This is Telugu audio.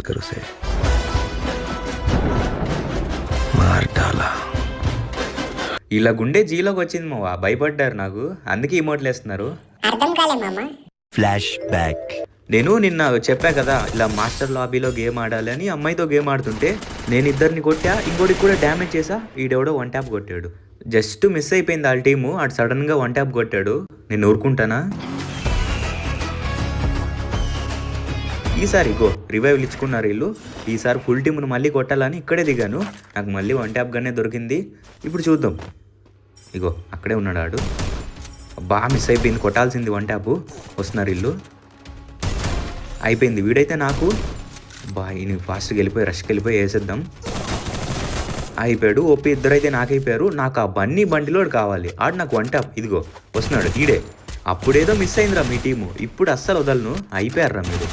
कर उसे मार डाला. ఇలా గుండె జీలోకి వచ్చింది మావా, భయపడ్డారు నాకు, అందుకే ఇమోట్లు వేస్తున్నారు. అర్థం కాలే మామ. Flash back. నేను నిన్న చెప్పా కదా ఇలా మాస్టర్ లాబీలో గేమ్ ఆడాలి అని, అమ్మాయితో గేమ్ ఆడుతుంటే నేను ఇద్దరిని కొట్టా, ఇంకోటికి కూడా డ్యామేజ్ చేసా. ఈడెవడో వన్ ట్యాప్ కొట్టాడు, జస్ట్ మిస్ అయిపోయింది వాళ్ళ టీము. ఆడు సడన్గా వన్ ట్యాప్ కొట్టాడు, నేను ఊరుకుంటానా? ఈసారి ఇగో రివైవ్ ఇచ్చుకున్నారు వీళ్ళు. ఈసారి ఫుల్ టీమును మళ్ళీ కొట్టాలని ఇక్కడే దిగాను, నాకు మళ్ళీ వన్ ట్యాప్ గన్నే దొరికింది. ఇప్పుడు చూద్దాం. ఇగో అక్కడే ఉన్నాడు ఆడు. బాగా మిస్ అయిపోయింది, కొట్టాల్సింది వన్ ట్యాప్. వస్తున్నారు వీళ్ళు, అయిపోయింది. వీడైతే నాకు ఈయన ఫాస్ట్గా వెళ్ళిపోయి రష్కి వెళ్ళిపోయి వేసేద్దాం. అయిపోయాడు. ఓపి ఇద్దరైతే నాకైపోయారు. నాకు ఆ బండిలో కావాలి. ఆడు నాకు వన్ ట్యాప్. ఇదిగో వస్తున్నాడు ఈడే. అప్పుడేదో మిస్ అయిందిరా మీ టీము, ఇప్పుడు అస్సలు వదలను. అయిపోయారురా మీరు.